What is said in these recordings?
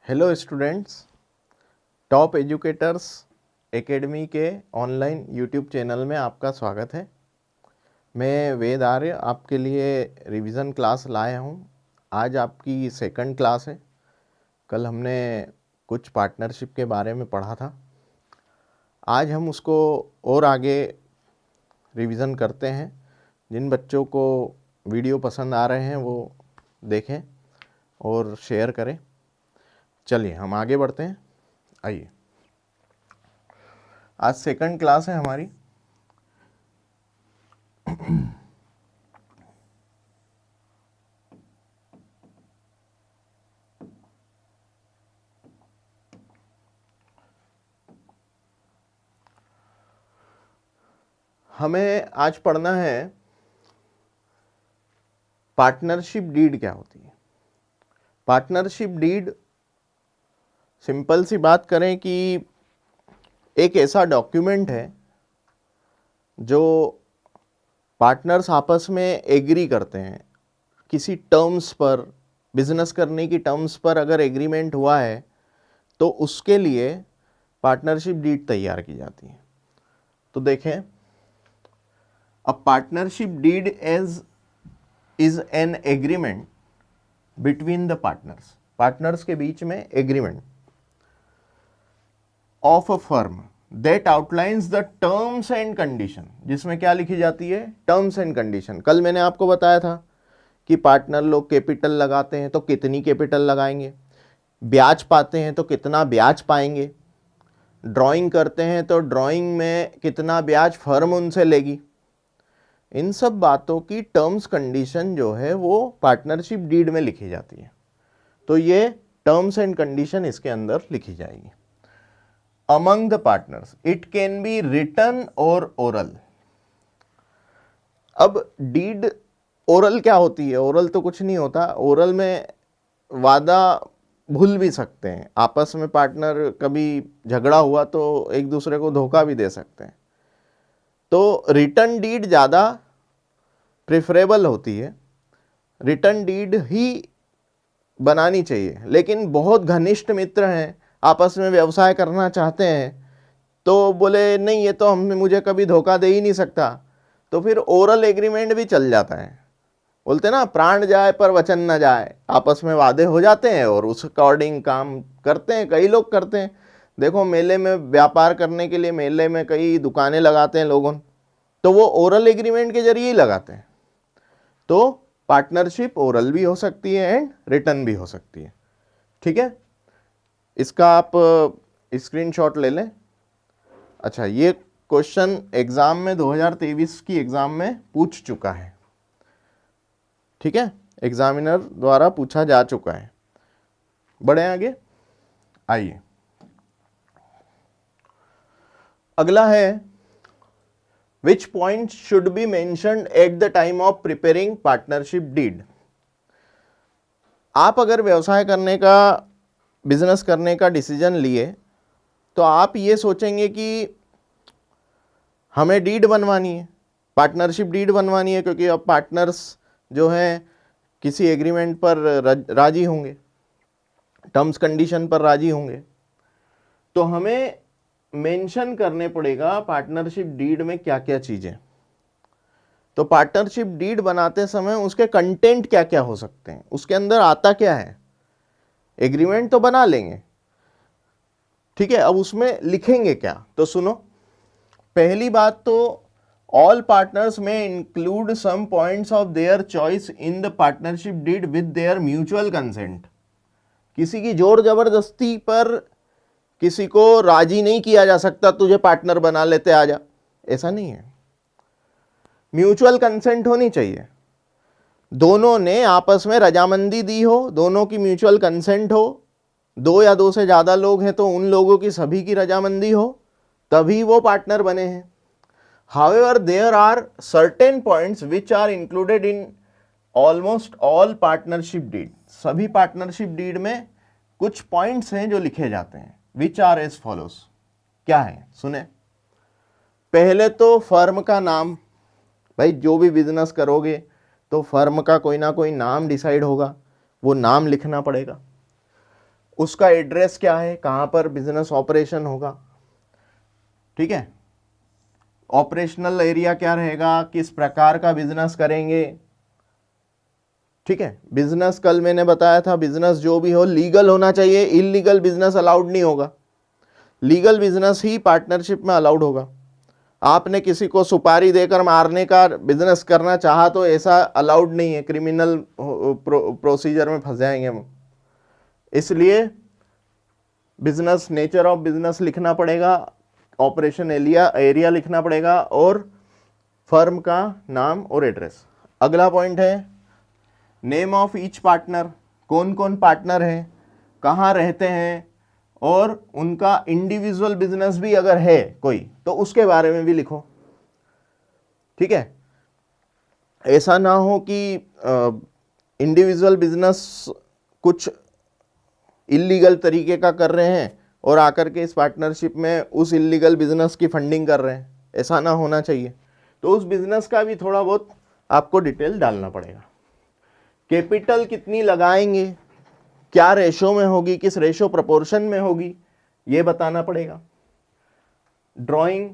Hello students, top educators academy के online YouTube channel में आपका स्वागत है। मैं वेद आर्य आपके लिए रिवीजन क्लास लाया हूँ। आज आपकी सेकंड क्लास है। कल हमने कुछ पार्टनरशिप के बारे में पढ़ा था। आज हम उसको और आगे रिवीजन करते हैं। जिन बच्चों को वीडियो पसंद आ रहे हैं वो देखें और शेयर करें। चलिए हम आगे बढ़ते हैं। आइए, आज सेकंड क्लास है हमारी। हमें आज पढ़ना है पार्टनरशिप डीड क्या होती है। पार्टनरशिप डीड, सिंपल सी बात करें कि एक ऐसा डॉक्यूमेंट है जो पार्टनर्स आपस में एग्री करते हैं किसी टर्म्स पर। बिजनेस करने की टर्म्स पर अगर एग्रीमेंट हुआ है तो उसके लिए पार्टनरशिप डीड तैयार की जाती है। तो देखें, a partnership deed is an agreement between the partners. Partners के बीच में agreement of a firm that outlines the terms and condition, जिसमें क्या लिखी जाती है? Terms and condition. कल मैंने आपको बताया था कि पार्टनर लोग कैपिटल लगाते हैं तो कितनी कैपिटल लगाएंगे, ब्याज पाते हैं तो कितना ब्याज पाएंगे, ड्राइंग करते हैं तो ड्राइंग में कितना ब्याज फर्म उनसे लेगी। इन सब बातों की टर्म्स कंडीशन जो है वो पार्टनरशिप डीड में लिखी जाती है। तो ये टर्म्स एंड कंडीशन इसके अंदर लिखी जाएगी। Among the partners it can be written or oral. अब डीड ओरल क्या होती है? ओरल तो कुछ नहीं होता। ओरल में वादा भूल भी सकते हैं। आपस में पार्टनर कभी झगड़ा हुआ तो एक दूसरे को धोखा भी दे सकते हैं। तो रिटन डीड ज़्यादा प्रेफरेबल होती है। रिटन डीड ही बनानी चाहिए। लेकिन बहुत घनिष्ठ मित्र हैं, आपस में व्यवसाय करना चाहते हैं, तो बोले नहीं ये तो हम मुझे कभी धोखा दे ही नहीं सकता, तो फिर ओरल एग्रीमेंट भी चल जाता है। बोलते ना, प्राण जाए पर वचन न जाए। आपस में वादे हो जाते हैं और उस अकॉर्डिंग काम करते हैं। कई लोग करते हैं। देखो, मेले में व्यापार करने के लिए मेले में कई दुकानें लगाते हैं लोगों, तो वो ओरल एग्रीमेंट के जरिए ही लगाते हैं। तो पार्टनरशिप ओरल भी हो सकती है एंड रिटन भी हो सकती है। ठीक है, इसका आप स्क्रीनशॉट ले लें। अच्छा, ये क्वेश्चन एग्जाम में 2023 की एग्जाम में पूछ चुका है। ठीक है, एग्जामिनर द्वारा पूछा जा चुका है। बढ़े आगे, आइए अगला है, which point should be mentioned at the time of preparing partnership deed. आप अगर व्यवसाय करने का, बिजनेस करने का डिसीजन लिए तो आप ये सोचेंगे कि हमें डीड बनवानी है, पार्टनरशिप डीड बनवानी है, क्योंकि अब पार्टनर्स जो हैं किसी एग्रीमेंट पर राजी होंगे, टर्म्स कंडीशन पर राजी होंगे। तो हमें मेंशन करने पड़ेगा पार्टनरशिप डीड में क्या क्या चीजें। तो पार्टनरशिप डीड बनाते समय उसके कंटेंट क्या क्या हो सकते हैं, उसके अंदर आता क्या है। एग्रीमेंट तो बना लेंगे, ठीक है, अब उसमें लिखेंगे क्या? तो सुनो, पहली बात तो ऑल पार्टनर्स में include some points of their choice in the partnership deed with their mutual consent. किसी की जोर जबरदस्ती पर किसी को राजी नहीं किया जा सकता, तुझे पार्टनर बना लेते आजा, ऐसा नहीं है। म्यूचुअल कंसेंट होनी चाहिए, दोनों ने आपस में रजामंदी दी हो, दोनों की म्यूचुअल कंसेंट हो। दो या दो से ज्यादा लोग हैं तो उन लोगों की सभी की रजामंदी हो, तभी वो पार्टनर बने हैं। However, there are certain points which are included in almost all partnership deed. सभी पार्टनरशिप डीड में कुछ पॉइंट्स हैं जो लिखे जाते हैं, which are as follows। क्या है सुने, पहले तो फर्म का नाम। भाई जो भी बिजनेस करोगे तो फर्म का कोई ना कोई नाम डिसाइड होगा, वो नाम लिखना पड़ेगा। उसका एड्रेस क्या है, कहाँ पर बिजनेस ऑपरेशन होगा, ठीक है, ऑपरेशनल एरिया क्या रहेगा, किस प्रकार का बिजनेस करेंगे, ठीक है। बिजनेस कल मैंने बताया था, बिजनेस जो भी हो लीगल होना चाहिए, इलीगल बिजनेस अलाउड नहीं होगा, लीगल बिजनेस ही पार्टनरशिप में अलाउड होगा। आपने किसी को सुपारी देकर मारने का बिजनेस करना चाहा तो ऐसा अलाउड नहीं है, क्रिमिनल प्रोसीजर में फंस जाएंगे हम। इसलिए बिजनेस, नेचर ऑफ बिजनेस लिखना पड़ेगा, ऑपरेशन एरिया लिखना पड़ेगा और फर्म का नाम और एड्रेस। अगला पॉइंट है नेम ऑफ ईच पार्टनर, कौन कौन पार्टनर हैं, कहाँ रहते हैं, और उनका इंडिविजुअल बिजनेस भी अगर है कोई तो उसके बारे में भी लिखो, ठीक है। ऐसा ना हो कि इंडिविजुअल बिजनेस कुछ इलीगल तरीके का कर रहे हैं और आकर के इस पार्टनरशिप में उस इलीगल बिजनेस की फंडिंग कर रहे हैं, ऐसा ना होना चाहिए। तो उस बिजनेस का भी थोड़ा बहुत आपको डिटेल डालना पड़ेगा। कैपिटल कितनी लगाएंगे, क्या रेशो में होगी, किस रेशो प्रोपोर्शन में होगी, ये बताना पड़ेगा। ड्राइंग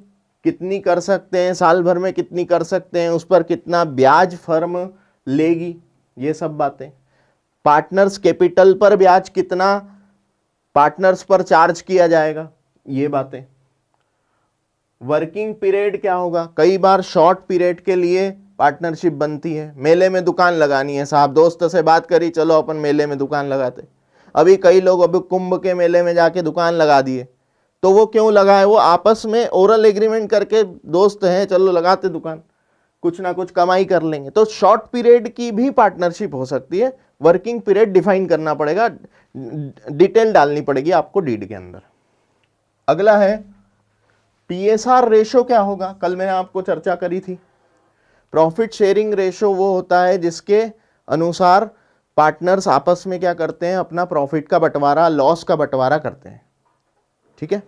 कितनी कर सकते हैं, साल भर में कितनी कर सकते हैं, उस पर कितना ब्याज फर्म लेगी, ये सब बातें। पार्टनर्स कैपिटल पर ब्याज कितना पार्टनर्स पर चार्ज किया जाएगा, ये बातें। वर्किंग पीरियड क्या होगा, कई बार शॉर्ट पीरियड के लिए पार्टनरशिप बनती है। मेले में दुकान लगानी है साहब, दोस्त से बात करी, चलो अपन मेले में दुकान लगाते। अभी कई लोग अभी कुंभ के मेले में जाके दुकान लगा दिए, तो वो क्यों लगाए, वो आपस में ओरल एग्रीमेंट करके दोस्त हैं, चलो लगाते दुकान, कुछ ना कुछ कमाई कर लेंगे। तो शॉर्ट पीरियड की भी पार्टनरशिप हो सकती है। वर्किंग पीरियड डिफाइन करना पड़ेगा, डिटेल डालनी पड़ेगी आपको डीड के अंदर। अगला है पीएसआर रेशो क्या होगा, कल मैंने आपको चर्चा करी थी। प्रॉफिट शेयरिंग रेशो वो होता है जिसके अनुसार पार्टनर्स आपस में क्या करते हैं, अपना प्रॉफिट का बंटवारा, लॉस का बंटवारा करते हैं, ठीक है।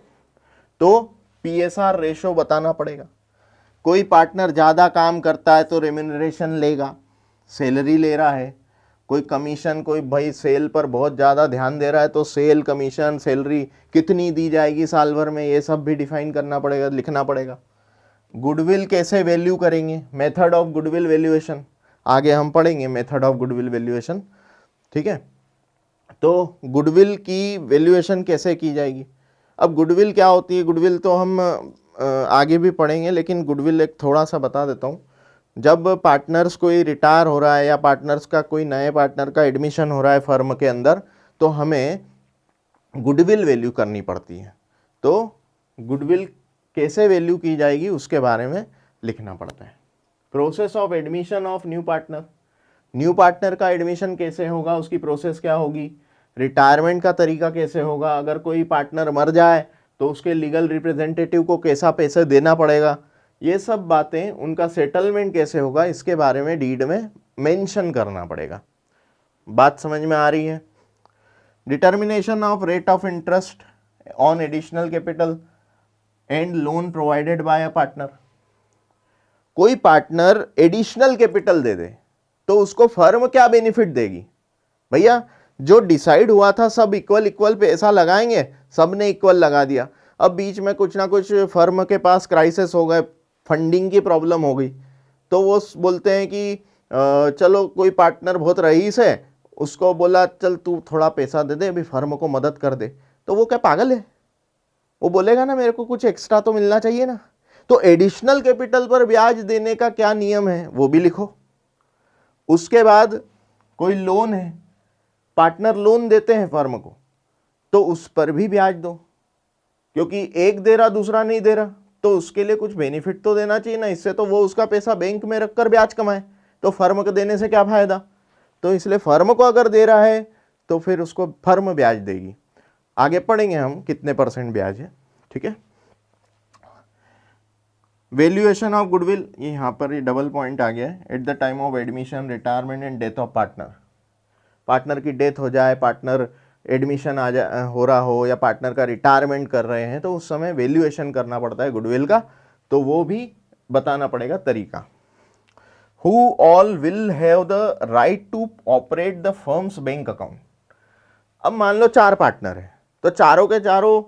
तो पीएसआर रेशो बताना पड़ेगा। कोई पार्टनर ज़्यादा काम करता है तो रेम्यूनरेशन लेगा, सैलरी ले रहा है। कोई कमीशन, कोई भाई सेल पर बहुत ज़्यादा ध्यान दे रहा है तो सेल, कमीशन, सैलरी कितनी दी जाएगी साल भर में, ये सब भी डिफाइन करना पड़ेगा, लिखना पड़ेगा। गुडविल कैसे वैल्यू करेंगे, मेथड ऑफ गुडविल वैल्यूएशन, आगे हम पढ़ेंगे मेथड ऑफ गुडविल वैल्यूएशन, ठीक है। तो गुडविल की वैल्यूएशन कैसे की जाएगी। अब गुडविल क्या होती है, गुडविल तो हम आगे भी पढ़ेंगे, लेकिन गुडविल एक थोड़ा सा बता देता हूँ। जब पार्टनर्स कोई रिटायर हो रहा है या पार्टनर्स का कोई नए पार्टनर का एडमिशन हो रहा है फर्म के अंदर, तो हमें गुडविल वैल्यू करनी पड़ती है। तो गुडविल कैसे वैल्यू की जाएगी उसके बारे में लिखना पड़ता है। Process of admission of new partner, new partner का एडमिशन कैसे होगा, उसकी प्रोसेस क्या होगी। रिटायरमेंट का तरीका कैसे होगा, अगर कोई पार्टनर मर जाए तो उसके लीगल रिप्रेजेंटेटिव को कैसा पैसे देना पड़ेगा, ये सब बातें। उनका सेटलमेंट कैसे होगा, इसके बारे में डीड में मेंशन करना पड़ेगा। बात समझ में आ रही है। Determination of rate of interest on additional capital and loan provided by a partner. कोई पार्टनर एडिशनल कैपिटल दे दे तो उसको फर्म क्या बेनिफिट देगी, भैया जो डिसाइड हुआ था सब इक्वल इक्वल पैसा लगाएंगे, सब ने इक्वल लगा दिया। अब बीच में कुछ ना कुछ फर्म के पास क्राइसिस हो गए, फंडिंग की प्रॉब्लम हो गई, तो वो बोलते हैं कि चलो कोई पार्टनर बहुत रईस है, उसको बोला चल तू थोड़ा पैसा दे दे, अभी फर्म को मदद कर दे, तो वो क्या पागल है, वो बोलेगा ना मेरे को कुछ एक्स्ट्रा तो मिलना चाहिए ना। तो एडिशनल कैपिटल पर ब्याज देने का क्या नियम है वो भी लिखो। उसके बाद कोई लोन है, पार्टनर लोन देते हैं फर्म को, तो उस पर भी ब्याज दो, क्योंकि एक दे रहा दूसरा नहीं दे रहा, तो उसके लिए कुछ बेनिफिट तो देना चाहिए ना, इससे तो वो उसका पैसा बैंक में रखकर ब्याज कमाए, तो फर्म को देने से क्या फायदा। तो इसलिए फर्म को अगर दे रहा है तो फिर उसको फर्म ब्याज देगी। आगे पढ़ेंगे हम कितने परसेंट ब्याज है, ठीक है। वैल्यूएशन ऑफ गुडविल, ये यहाँ पर ये डबल पॉइंट आ गया है। Eight the time of admission, retirement and death of partner, partner की डेथ हो जाए, पार्टनर एडमिशन हो रहा हो या पार्टनर का रिटायरमेंट कर रहे हैं, तो उस समय वैल्यूएशन करना पड़ता है गुडविल का, तो वो भी बताना पड़ेगा तरीका। Who all will have the right to operate the firm's bank account, अब मान लो 4 पार्टनर है, तो चारों के चारों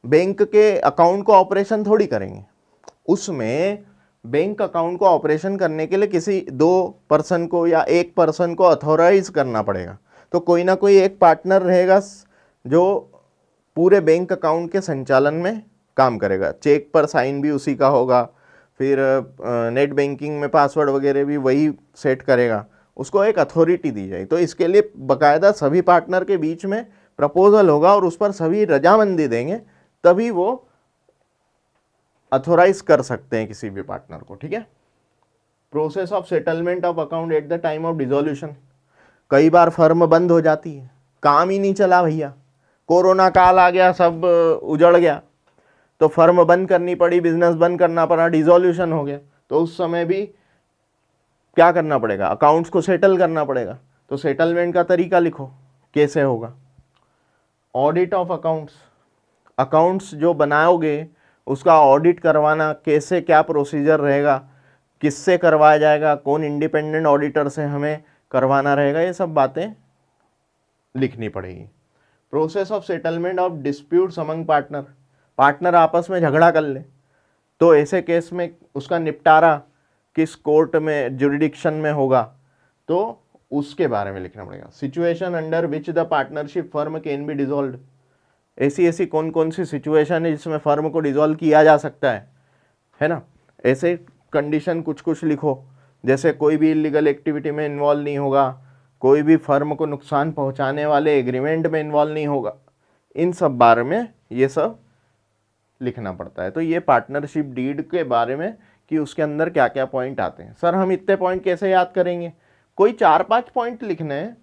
बैंक के अकाउंट को ऑपरेशन थोड़ी करेंगे। उसमें बैंक अकाउंट को ऑपरेशन करने के लिए किसी 2 पर्सन को या 1 पर्सन को अथॉराइज करना पड़ेगा। तो कोई ना कोई एक पार्टनर रहेगा जो पूरे बैंक अकाउंट के संचालन में काम करेगा। चेक पर साइन भी उसी का होगा, फिर नेट बैंकिंग में पासवर्ड वगैरह भी वही सेट करेगा, उसको एक अथॉरिटी दी जाए। तो इसके लिए बाकायदा सभी पार्टनर के बीच में प्रपोजल होगा और उस पर सभी रजामंदी देंगे, तभी वो अथोराइज कर सकते हैं किसी भी पार्टनर को। ठीक है। Process of settlement of account eight the time of dissolution. कई बार फर्म बंद हो जाती है, काम ही नहीं चला भैया, कोरोना काल आ गया, सब उजड़ गया, तो फर्म बंद करनी पड़ी, बिजनेस बंद करना पड़ा, डिसोल्यूशन हो गया, तो उस समय भी क्या करना पड़ेगा, अकाउंट्स को सेटल करना पड़ेगा। तो सेटलमेंट का तरीका लिखो, कैसे होगा। ऑडिट ऑफ अकाउंट्स, अकाउंट्स जो बनाओगे उसका ऑडिट करवाना, कैसे क्या प्रोसीजर रहेगा, किससे करवाया जाएगा, कौन इंडिपेंडेंट ऑडिटर से हमें करवाना रहेगा, ये सब बातें लिखनी पड़ेगी। Process of settlement of disputes among partner, partner आपस में झगड़ा कर ले तो ऐसे केस में उसका निपटारा किस कोर्ट में, जुरिडिक्शन में होगा, तो उसके बारे में लिखना पड़ेगा। Situation under which the partnership firm can be dissolved, ऐसी ऐसी कौन कौन सी सिचुएशन है जिसमें फर्म को डिसॉल्व किया जा सकता है ना। ऐसे कंडीशन कुछ कुछ लिखो, जैसे कोई भी इलीगल एक्टिविटी में इन्वॉल्व नहीं होगा, कोई भी फर्म को नुकसान पहुंचाने वाले एग्रीमेंट में इन्वॉल्व नहीं होगा, इन सब बारे में ये सब लिखना पड़ता है। तो ये पार्टनरशिप डीड के बारे में कि उसके अंदर क्या क्या पॉइंट आते हैं। सर हम इतने पॉइंट कैसे याद करेंगे, कोई 4-5 पॉइंट लिखने हैं,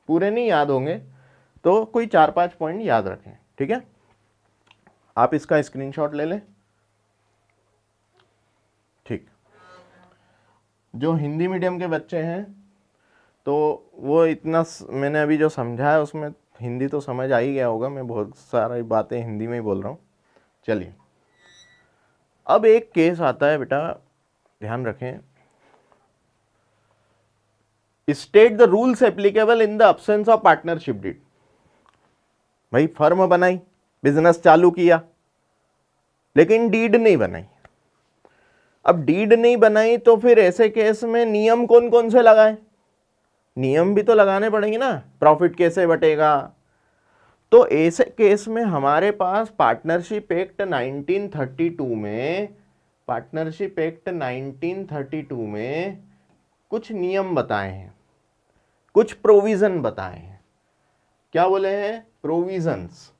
पूरे नहीं याद होंगे, तो कोई 4-5 पॉइंट याद रखें। ठीक है, आप इसका स्क्रीनशॉट ले लें। ठीक, जो हिंदी मीडियम के बच्चे हैं तो वो इतना मैंने अभी जो समझा है उसमें हिंदी तो समझ आ ही गया होगा, मैं बहुत सारी बातें हिंदी में ही बोल रहा हूँ। चलिए, अब एक केस आता है बेटा, ध्यान रखें। State the rules applicable in the absence of partnership deed. भाई फर्म बनाई, बिजनेस चालू किया, लेकिन डीड नहीं बनाई। अब डीड नहीं बनाई तो फिर ऐसे केस में नियम कौन कौन से लगाए, नियम भी तो लगाने पड़ेंगे ना, प्रॉफिट कैसे बटेगा। तो ऐसे केस में हमारे पास पार्टनरशिप एक्ट 1932 में, पार्टनरशिप एक्ट 1932 में कुछ नियम बताए हैं, कुछ प्रोविजन बताए हैं। क्या बोले हैं, provisions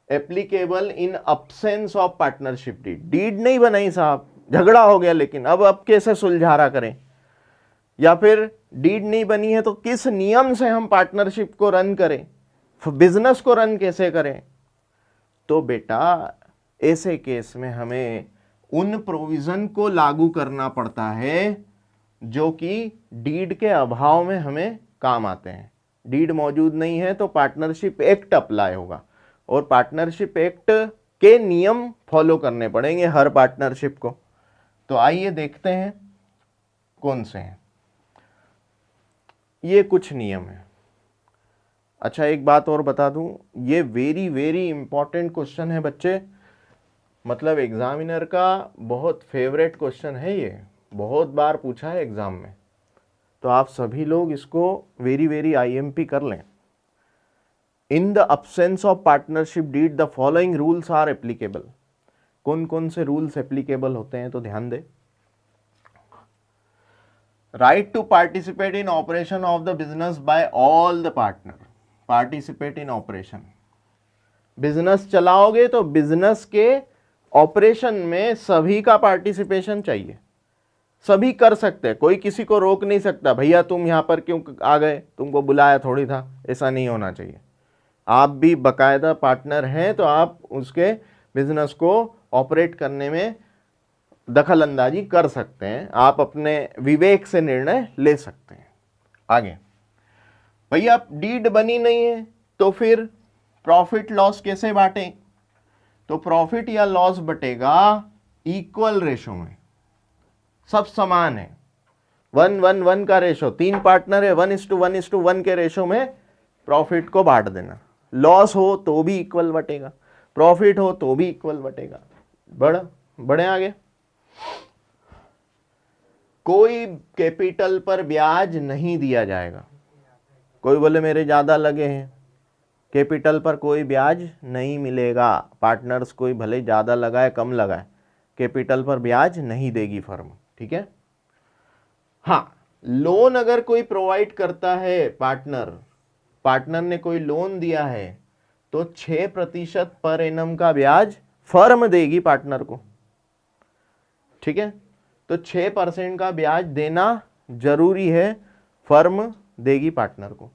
applicable in absence of partnership deed. Deed नहीं बनाई साहब, झगड़ा हो गया, लेकिन अब कैसे सुलझारा करें, या फिर डीड नहीं बनी है तो किस नियम से हम पार्टनरशिप को रन करें, बिजनेस को रन कैसे करें। तो बेटा ऐसे केस में हमें उन प्रोविजन को लागू करना पड़ता है जो कि डीड के अभाव में हमें काम आते हैं। डीड मौजूद नहीं है तो पार्टनरशिप एक्ट अप्लाई होगा, और पार्टनरशिप एक्ट के नियम फॉलो करने पड़ेंगे हर पार्टनरशिप को। तो आइए देखते हैं कौन से हैं। ये कुछ नियम है। अच्छा एक बात और बता दूं, ये वेरी वेरी इंपॉर्टेंट क्वेश्चन है बच्चे, मतलब एग्जामिनर का बहुत फेवरेट क्वेश्चन है, ये बहुत बार पूछा है एग्जाम में, तो आप सभी लोग इसको वेरी वेरी आईएमपी कर लें। In the absence of partnership deed the following rules are applicable. कौन कौन से रूल्स एप्लीकेबल होते हैं तो ध्यान दें। Right to participate in operation of the business by all the partner. Participate in operation, business चलाओगे तो बिजनेस के ऑपरेशन में सभी का पार्टिसिपेशन चाहिए, सभी कर सकते हैं, कोई किसी को रोक नहीं सकता, भैया तुम यहां पर क्यों आ गए, तुमको बुलाया थोड़ी था, ऐसा नहीं होना चाहिए। आप भी बाकायदा पार्टनर हैं तो आप उसके बिजनेस को ऑपरेट करने में दखल अंदाजी कर सकते हैं, आप अपने विवेक से निर्णय ले सकते हैं। आगे, भैया डीड बनी नहीं है तो फिर प्रॉफिट लॉस कैसे बांटें, तो प्रॉफिट या लॉस बटेगा इक्वल रेशो में, सब समान है, 1:1:1 का रेशो, 3 पार्टनर है, 1:1:1 के रेशो में प्रॉफिट को बांट देना, लॉस हो तो भी इक्वल बटेगा, प्रॉफिट हो तो भी इक्वल बटेगा। बढ़े आगे। कोई कैपिटल पर ब्याज नहीं दिया जाएगा। कोई बोले मेरे ज्यादा लगे हैं, कैपिटल पर कोई ब्याज नहीं मिलेगा। पार्टनर्स कोई भले ज्यादा लगाए कम लगाए, कैपिटल पर ब्याज नहीं देगी फर्म, ठीक है। हाँ, लोन अगर कोई प्रोवाइड करता है, पार्टनर ने कोई लोन दिया है, तो 6% पर एनम का ब्याज फर्म देगी पार्टनर को, ठीक है। तो 6% का ब्याज देना जरूरी है, फर्म देगी पार्टनर को।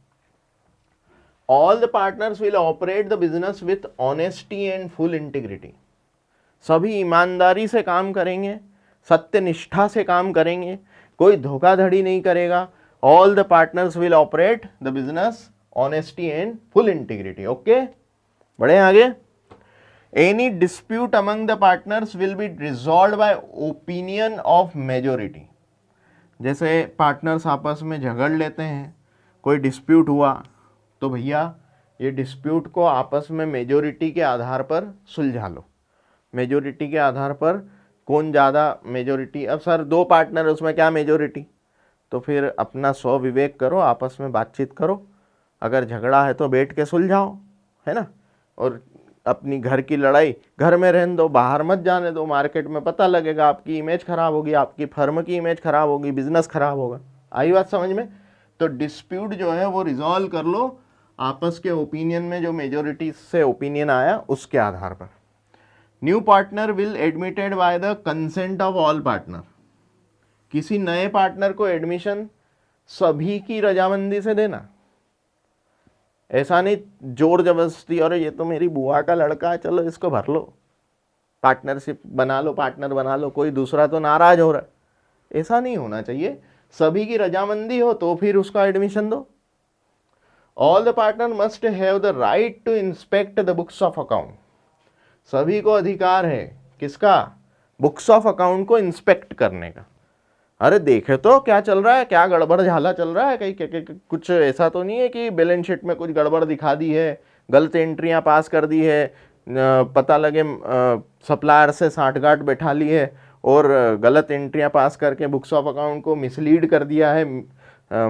All the partners will operate the business with honesty and full integrity. सभी ईमानदारी से काम करेंगे, सत्यनिष्ठा से काम करेंगे, कोई धोखाधड़ी नहीं करेगा। All the partners will operate the business honesty and full integrity. Okay, बढ़े आगे। Any dispute among the partners will be resolve by opinion of majority. जैसे पार्टनर्स आपस में झगड़ लेते हैं, कोई डिस्प्यूट हुआ, तो भैया ये डिस्प्यूट को आपस में मेजोरिटी के आधार पर सुलझा लो। मेजोरिटी के आधार पर कौन ज़्यादा मेजोरिटी, अब सर 2 पार्टनर है उसमें क्या मेजोरिटी, तो फिर अपना स्व विवेक करो, आपस में बातचीत करो, अगर झगड़ा है तो बैठ के सुलझाओ, है ना। और अपनी घर की लड़ाई घर में रहने दो, बाहर मत जाने दो, मार्केट में पता लगेगा, आपकी इमेज खराब होगी, आपकी फर्म की इमेज खराब होगी, बिजनेस खराब होगा। आई बात समझ में। तो डिस्प्यूट जो है वो रिजॉल्व कर लो आपस के ओपिनियन में, जो मेजोरिटी से ओपिनियन आया उसके आधार पर। New partner will admitted by the consent of all partner. किसी नए पार्टनर को एडमिशन सभी की रजामंदी से देना, ऐसा नहीं जोर जबरदस्ती, और ये तो मेरी बुआ का लड़का है चलो इसको भर लो, पार्टनरशिप बना लो, पार्टनर बना लो, कोई दूसरा तो नाराज हो रहा है, ऐसा नहीं होना चाहिए। सभी की रजामंदी हो तो फिर उसका एडमिशन दो। All the partner must have the right to inspect the books of account. सभी को अधिकार है किसका, बुक्स ऑफ अकाउंट को इंस्पेक्ट करने का। अरे देखे तो क्या चल रहा है, क्या गड़बड़ झाला चल रहा है, कहीं कुछ ऐसा तो नहीं है कि बैलेंस शीट में कुछ गड़बड़ दिखा दी है, गलत एंट्रियां पास कर दी है, पता लगे सप्लायर से सांठगांठ बैठा ली है और गलत एंट्रियां पास करके बुक्स ऑफ अकाउंट को मिसलीड कर दिया है,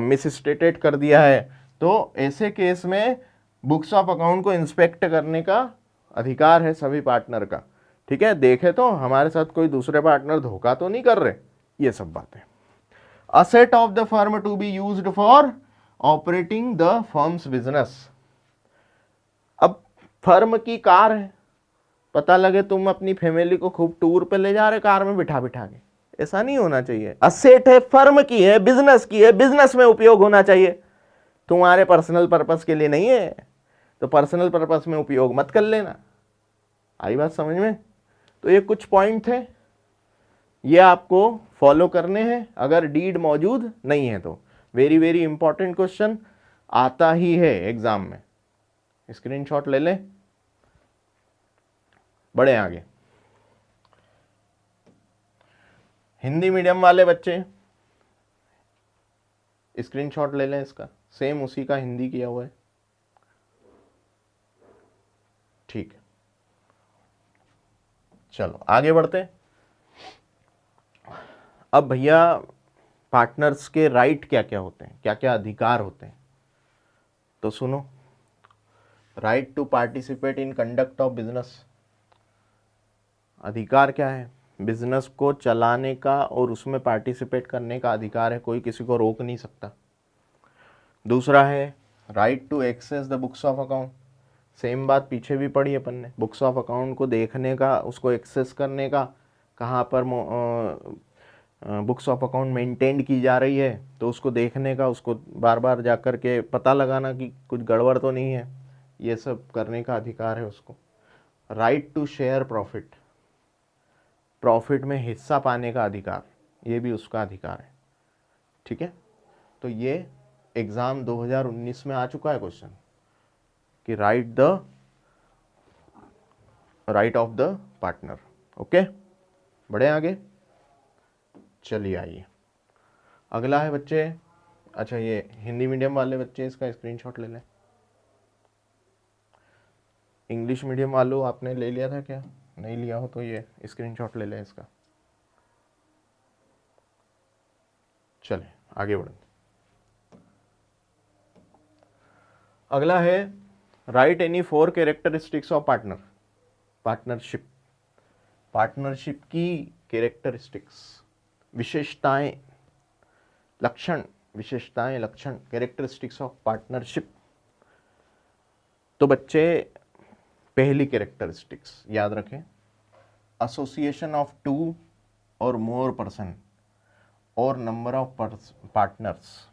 मिसस्टेटेड कर दिया है। तो ऐसे केस में बुक्स ऑफ अकाउंट को इंस्पेक्ट करने का अधिकार है सभी पार्टनर का, ठीक है। देखे तो हमारे साथ कोई दूसरे पार्टनर धोखा तो नहीं कर रहे, ये सब बातें। Asset of the firm to be used for operating the firm's business. अब फर्म की कार है, पता लगे तुम अपनी फैमिली को खूब टूर पे ले जा रहे कार में बिठा बिठा के, ऐसा नहीं होना चाहिए। असेट है, फर्म की है, बिजनेस की है, बिजनेस में उपयोग होना चाहिए, तुम्हारे पर्सनल पर्पस के लिए नहीं है, तो पर्सनल पर्पस में उपयोग मत कर लेना। आई बात समझ में। तो ये कुछ पॉइंट थे, ये आपको फॉलो करने हैं अगर डीड मौजूद नहीं है तो। वेरी वेरी इंपॉर्टेंट क्वेश्चन आता ही है एग्जाम में, स्क्रीनशॉट ले लें। बढ़े आगे। हिंदी मीडियम वाले बच्चे स्क्रीनशॉट ले लें इसका, सेम उसी का हिंदी किया हुआ है, ठीक है। चलो आगे बढ़ते हैं। अब भैया पार्टनर्स के राइट क्या क्या होते हैं, क्या क्या अधिकार होते हैं, तो सुनो। Right to participate in conduct of business, अधिकार क्या है, बिजनेस को चलाने का और उसमें पार्टिसिपेट करने का अधिकार है, कोई किसी को रोक नहीं सकता। दूसरा है right to access the books of account, same बात पीछे भी पढ़ी अपन ने, बुक्स ऑफ अकाउंट को देखने का, उसको एक्सेस करने का, कहाँ पर बुक्स ऑफ अकाउंट मेंटेन की जा रही है तो उसको देखने का, उसको बार बार जा कर के पता लगाना कि कुछ गड़बड़ तो नहीं है, ये सब करने का अधिकार है उसको। Right to share profit, profit में हिस्सा पाने का अधिकार, ये भी उसका अधिकार है, ठीक है। तो ये एग्ज़ाम 2019 में आ चुका है क्वेश्चन कि right of the partner. Okay, बढ़े आगे। चलिए आइए, अगला है बच्चे, अच्छा ये हिंदी मीडियम वाले बच्चे इसका स्क्रीनशॉट ले लें। इंग्लिश मीडियम वालों आपने ले लिया था क्या? नहीं लिया हो तो ये स्क्रीनशॉट ले लें इसका। चले आगे बढ़ें। अगला है right any 4 characteristics of partnership. Partnership की कैरेक्टरिस्टिक्स, विशेषताएं, लक्षण, कैरेक्टरिस्टिक्स ऑफ पार्टनरशिप। तो बच्चे पहली कैरेक्टरिस्टिक्स याद रखें, एसोसिएशन ऑफ 2 और मोर पर्सन और नंबर ऑफ पार्टनर्स।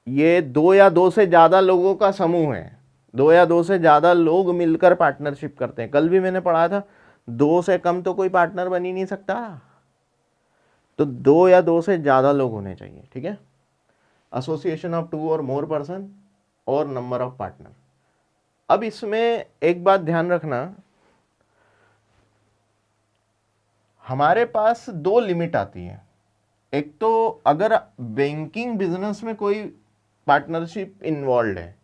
ये 2 या 2 से ज़्यादा लोगों का समूह है। 2 या 2 से ज़्यादा लोग मिलकर पार्टनरशिप करते हैं। कल भी मैंने पढ़ा था 2 से कम तो कोई पार्टनर बन ही नहीं सकता, तो 2 या 2 से ज़्यादा लोग होने चाहिए। ठीक है, एसोसिएशन ऑफ 2 और मोर पर्सन और नंबर ऑफ पार्टनर। अब इसमें एक बात ध्यान रखना, हमारे पास 2 लिमिट आती है। एक तो अगर बैंकिंग बिजनेस में कोई पार्टनरशिप इन्वॉल्व है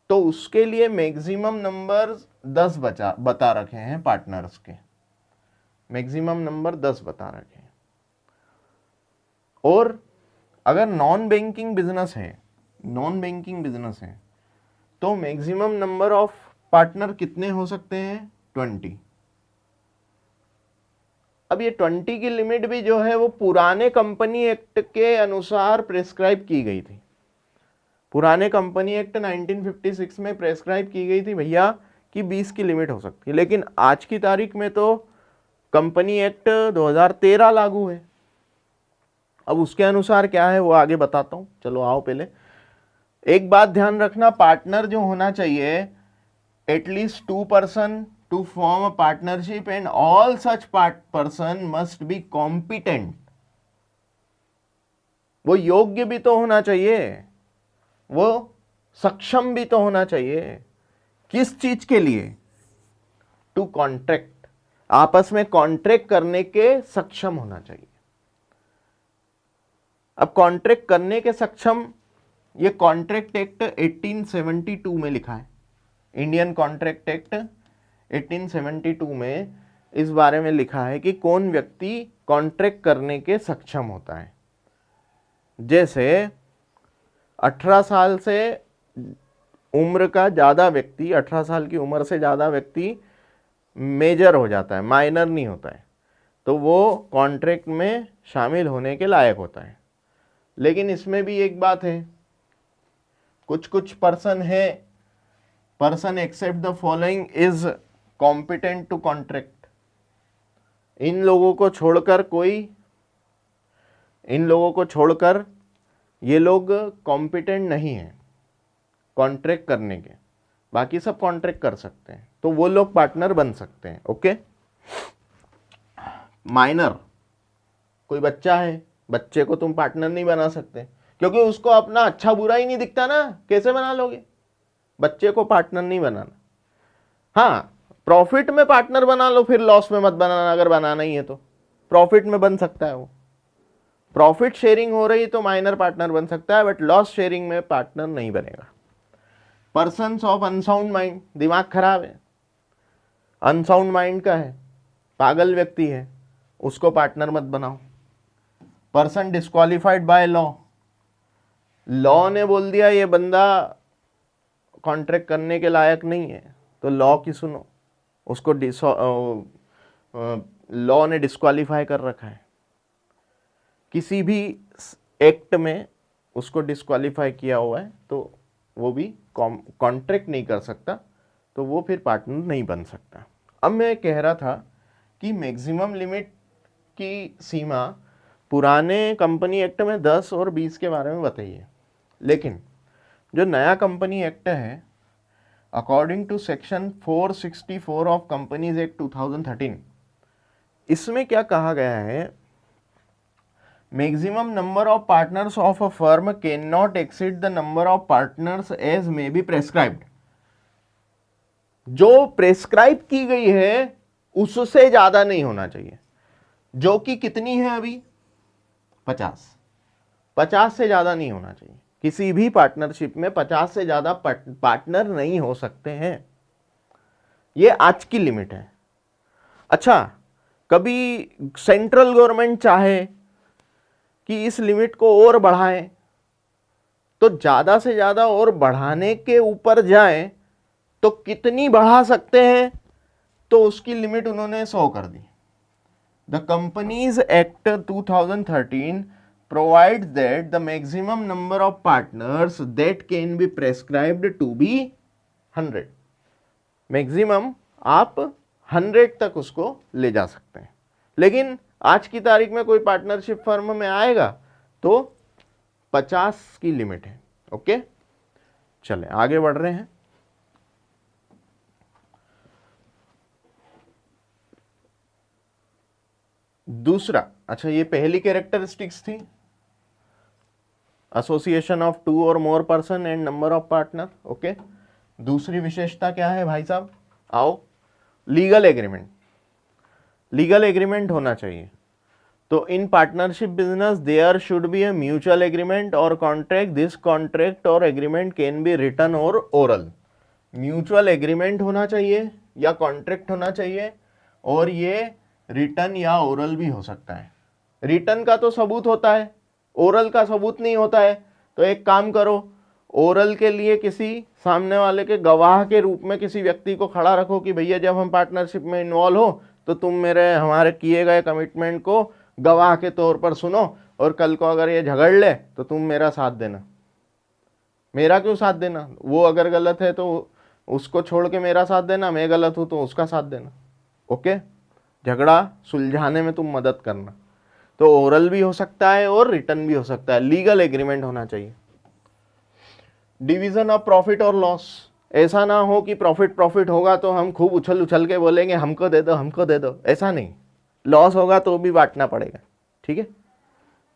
तो उसके लिए मैक्सिमम नंबर 10 बता रखे हैं पार्टनर्स के, मैक्सिमम नंबर 10 बता रखे हैं। और अगर नॉन बैंकिंग बिजनेस है तो मैक्सिमम नंबर ऑफ पार्टनर कितने हो सकते हैं? 20। अब ये 20 की लिमिट भी जो है वो पुराने कंपनी एक्ट के अनुसार प्रेस्क्राइब की गई थी। पुराने कंपनी एक्ट 1956 में प्रेस्क्राइब की गई थी भैया कि 20 की लिमिट हो सकती है, लेकिन आज की तारीख में तो कंपनी एक्ट 2013 लागू है। अब उसके अनुसार क्या है वो आगे बताता हूं। चलो आओ, पहले एक बात ध्यान रखना, पार्टनर जो होना चाहिए at least 2 person to form a partnership and all such person must be competent. वो योग्य भी तो होना चाहिए, वो सक्षम भी तो होना चाहिए। किस चीज के लिए? टू कॉन्ट्रैक्ट, आपस में कॉन्ट्रैक्ट करने के सक्षम होना चाहिए। अब कॉन्ट्रैक्ट करने के सक्षम, ये कॉन्ट्रैक्ट एक्ट 1872 में लिखा है। इंडियन कॉन्ट्रैक्ट एक्ट 1872 में इस बारे में लिखा है कि कौन व्यक्ति कॉन्ट्रैक्ट करने के सक्षम होता है। जैसे 18 साल से उम्र का ज़्यादा व्यक्ति, 18 साल की उम्र से ज़्यादा व्यक्ति मेजर हो जाता है, माइनर नहीं होता है, तो वो कॉन्ट्रैक्ट में शामिल होने के लायक होता है। लेकिन इसमें भी एक बात है, कुछ person except the following is competent to contract. इन लोगों को छोड़कर ये लोग कॉम्पिटेंट नहीं हैं कॉन्ट्रैक्ट करने के, बाकी सब कॉन्ट्रैक्ट कर सकते हैं, तो वो लोग पार्टनर बन सकते हैं। ओके, माइनर, कोई बच्चा है, बच्चे को तुम पार्टनर नहीं बना सकते क्योंकि उसको अपना अच्छा बुरा ही नहीं दिखता ना, कैसे बना लोगे? बच्चे को पार्टनर नहीं बनाना। हाँ, प्रॉफिट में पार्टनर बना लो, फिर लॉस में मत बनाना। अगर बनाना ही है तो प्रॉफिट में बन सकता है, वो प्रॉफिट शेयरिंग हो रही तो माइनर पार्टनर बन सकता है, बट लॉस शेयरिंग में पार्टनर नहीं बनेगा। पर्सन्स ऑफ अनसाउंड माइंड, दिमाग खराब है, अनसाउंड माइंड का है, पागल व्यक्ति है, उसको पार्टनर मत बनाओ। पर्सन डिस्क्वालिफाइड बाय लॉ ने बोल दिया ये बंदा कॉन्ट्रैक्ट करने के लायक नहीं है, तो लॉ की सुनो, उसको लॉ ने डिस्क्वालीफाई कर रखा है, किसी भी एक्ट में उसको डिस्क्वालीफाई किया हुआ है, तो वो भी कॉन्ट्रैक्ट नहीं कर सकता, तो वो फिर पार्टनर नहीं बन सकता। अब मैं कह रहा था कि मैक्सिमम लिमिट की सीमा पुराने कंपनी एक्ट में 10 और 20 के बारे में बताई है, लेकिन जो नया कंपनी एक्ट है according to section 464 of companies act 2013, इसमें क्या कहा गया है, maximum number of partners of a firm can not exceed the number of partners as may be prescribed. जो प्रेस्क्राइब की गई है उससे ज्यादा नहीं होना चाहिए, जो कि कितनी है अभी 50 से ज्यादा नहीं होना चाहिए, किसी भी पार्टनरशिप में 50 से ज़्यादा पार्टनर नहीं हो सकते हैं, ये आज की लिमिट है। अच्छा, कभी सेंट्रल गवर्नमेंट चाहे कि इस लिमिट को और बढ़ाएं, तो ज़्यादा से ज़्यादा और बढ़ाने के ऊपर जाएं तो कितनी बढ़ा सकते हैं, तो उसकी लिमिट उन्होंने 100 कर दी। The companies act 2013 provides that the maximum number of partners that can be prescribed to be 100। Maximum आप 100 तक उसको ले जा सकते हैं, लेकिन आज की तारीख में कोई पार्टनरशिप फर्म में आएगा तो 50 की लिमिट है। ओके, चले आगे बढ़ रहे हैं। दूसरा, अच्छा ये पहली कैरेक्टरिस्टिक्स थी, एसोसिएशन ऑफ 2 और more person and number of partner. Okay, दूसरी विशेषता क्या है भाई साहब, आओ, लीगल एग्रीमेंट। लीगल एग्रीमेंट होना चाहिए। तो in partnership business there should be a mutual agreement or contract. This contract or agreement can be written or oral. Mutual agreement होना चाहिए या कॉन्ट्रैक्ट होना चाहिए, और ये रिटन या ओरल भी हो सकता है। रिटन का तो सबूत होता है, ओरल का सबूत नहीं होता है। तो एक काम करो, ओरल के लिए किसी सामने वाले के गवाह के रूप में किसी व्यक्ति को खड़ा रखो कि भैया जब हम पार्टनरशिप में इन्वॉल्व हो तो तुम हमारे किए गए कमिटमेंट को गवाह के तौर पर सुनो, और कल को अगर ये झगड़ ले तो तुम मेरा साथ देना। मेरा क्यों साथ देना, वो अगर गलत है तो उसको छोड़ के मेरा साथ देना, मैं गलत हूं तो उसका साथ देना। ओके, झगड़ा सुलझाने में तुम मदद करना। तो ओरल भी हो सकता है और रिटन भी हो सकता है, लीगल एग्रीमेंट होना चाहिए। डिवीजन ऑफ प्रॉफिट और लॉस, ऐसा ना हो कि प्रॉफिट होगा तो हम खूब उछल उछल के बोलेंगे हमको दे दो हमको दे दो, ऐसा नहीं। लॉस होगा तो भी बांटना पड़ेगा, ठीक है।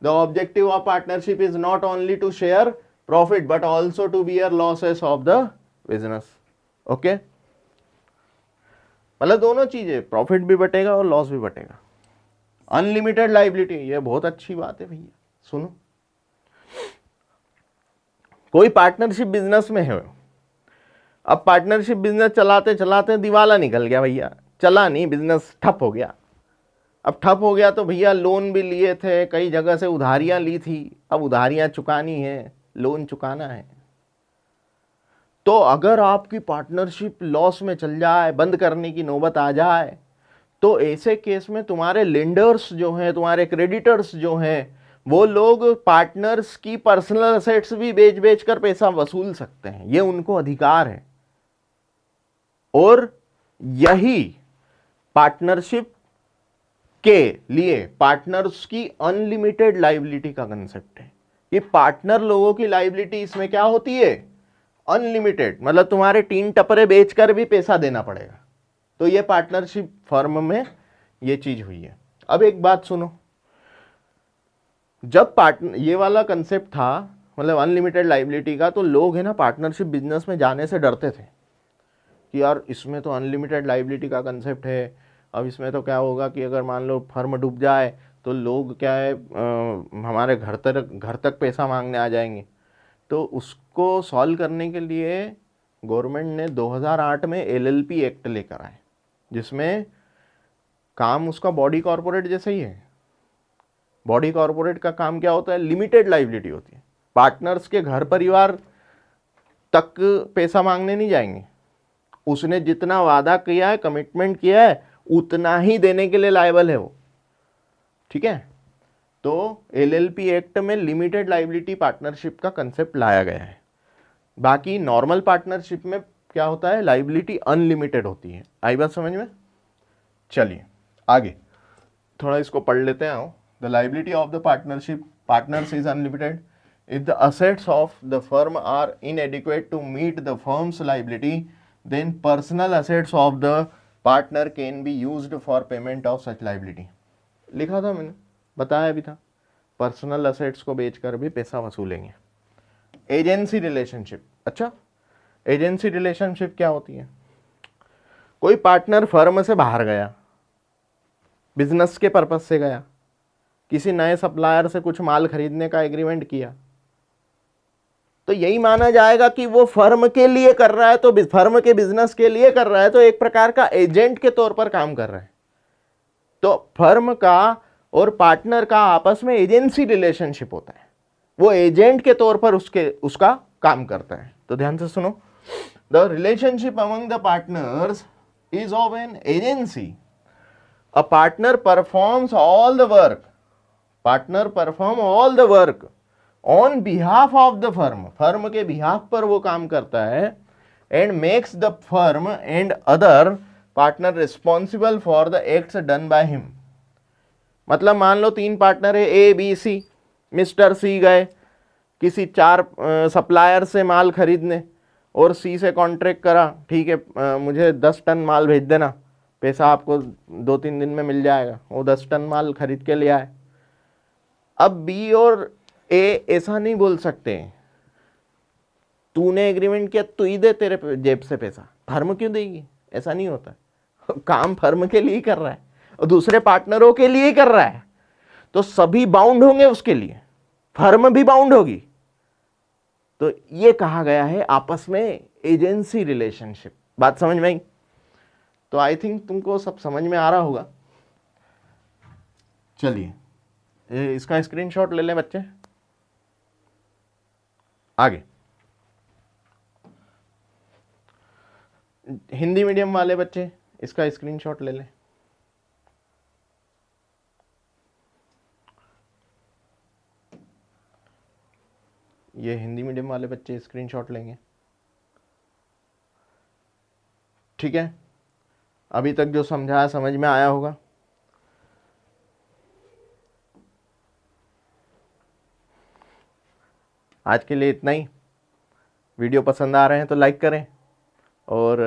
The objective of partnership is not only to share profit but also to bear losses of the business. Okay, मतलब दोनों चीजें, प्रॉफिट भी बटेगा और लॉस भी बटेगा। अनलिमिटेड लाइबिलिटी, ये बहुत अच्छी बात है भैया, सुनो। कोई पार्टनरशिप बिजनेस में है, अब पार्टनरशिप बिजनेस चलाते चलाते दिवाला निकल गया भैया, चला नहीं, बिजनेस ठप हो गया। अब ठप हो गया तो भैया लोन भी लिए थे, कई जगह से उधारियां ली थी, अब उधारियां चुकानी है, लोन चुकाना है। तो अगर आपकी पार्टनरशिप लॉस में चल जाए, बंद करने की नौबत आ जाए, तो ऐसे केस में तुम्हारे लेंडर्स जो हैं, तुम्हारे क्रेडिटर्स जो हैं, वो लोग पार्टनर्स की पर्सनल असेट्स भी बेच बेच कर पैसा वसूल सकते हैं, ये उनको अधिकार है। और यही पार्टनरशिप के लिए पार्टनर्स की अनलिमिटेड लायबिलिटी का कंसेप्ट है कि पार्टनर लोगों की लायबिलिटी इसमें क्या होती है, अनलिमिटेड। मतलब तुम्हारे 3 टपरे बेचकर भी पैसा देना पड़ेगा। तो ये पार्टनरशिप फर्म में ये चीज हुई है। अब एक बात सुनो, जब ये वाला कंसेप्ट था, मतलब अनलिमिटेड लायबिलिटी का, तो लोग है ना पार्टनरशिप बिजनेस में जाने से डरते थे कि यार इसमें तो अनलिमिटेड लायबिलिटी का कंसेप्ट है, अब इसमें तो क्या होगा कि अगर मान लो फर्म डूब जाए तो लोग क्या है हमारे घर तक पैसा मांगने आ जाएंगे। तो उसको सॉल्व करने के लिए गवर्नमेंट ने 2008 में LLP एक्ट लेकर आए, जिसमें काम उसका बॉडी कॉर्पोरेट जैसा ही है। बॉडी कॉर्पोरेट का काम क्या होता है, लिमिटेड लायबिलिटी होती है। पार्टनर्स के घर परिवार तक पैसा मांगने नहीं जाएंगे, उसने जितना वादा किया है, कमिटमेंट किया है, उतना ही देने के लिए लायबल है वो, ठीक है। तो LLP एक्ट में लिमिटेड लायबिलिटी पार्टनरशिप का कंसेप्ट लाया गया है। बाकी नॉर्मल पार्टनरशिप में क्या होता है, लायबिलिटी अनलिमिटेड होती है। आई बात समझ में? चलिए आगे थोड़ा इसको पढ़ लेते हैं। The liability of the partners is unlimited if the assets of the firm are inadequate to meet the firm's liability, then personal assets of the partner can be used for payment of such liability। लिखा था मैंने, बताया भी था, personal assets को बेचकर भी पैसा वसूलेंगे। एजेंसी रिलेशनशिप, अच्छा एजेंसी रिलेशनशिप क्या होती है? कोई पार्टनर फर्म से बाहर गया, बिजनेस के पर्पज से गया, किसी नए सप्लायर से कुछ माल खरीदने का एग्रीमेंट किया, तो यही माना जाएगा कि वो फर्म के लिए कर रहा है, तो फर्म के बिजनेस के लिए कर रहा है, तो एक प्रकार का एजेंट के तौर पर काम कर रहा है। तो फर्म का और पार्टनर का आपस में एजेंसी रिलेशनशिप होता है, वो एजेंट के तौर पर उसका काम करता है। तो ध्यान से सुनो, the relationship among the partners is of an agency. A partner performs all the work, partner perform all the work on behalf of the firm, firm के बिहाफ पर वो काम करता है, and makes the firm and other partner responsible for the acts done by him. मतलब मान लो 3 partner है, A B C. Mister सी गए किसी 4 सप्लायर से माल खरीदने और सी से कॉन्ट्रैक्ट करा, ठीक है मुझे 10 टन माल भेज देना, पैसा आपको 2-3 दिन में मिल जाएगा। वो 10 टन माल खरीद के ले आए। अब बी और ए ऐसा नहीं बोल सकते, तूने एग्रीमेंट किया तू ही दे, तेरे जेब से पैसा, फर्म क्यों देगी? ऐसा नहीं होता। काम फर्म के लिए ही कर रहा है और दूसरे पार्टनरों के लिए ही कर रहा है, तो सभी बाउंड होंगे उसके लिए, फर्म भी बाउंड होगी। तो ये कहा गया है आपस में एजेंसी रिलेशनशिप। बात समझ में आई? तो आई थिंक तुमको सब समझ में आ रहा होगा। चलिए इसका स्क्रीनशॉट ले लें बच्चे। आगे हिंदी मीडियम वाले बच्चे इसका स्क्रीनशॉट ले लें। ये हिंदी मीडियम वाले बच्चे स्क्रीनशॉट लेंगे, ठीक है। अभी तक जो समझाया समझ में आया होगा। आज के लिए इतना ही। वीडियो पसंद आ रहे हैं तो लाइक करें और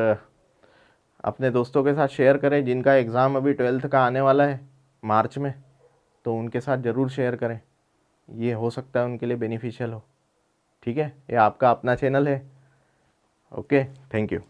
अपने दोस्तों के साथ शेयर करें। जिनका एग्ज़ाम अभी 12th का आने वाला है मार्च में, तो उनके साथ ज़रूर शेयर करें, ये हो सकता है उनके लिए बेनिफिशियल हो। ठीक है, ये आपका अपना चैनल है। Okay, thank you.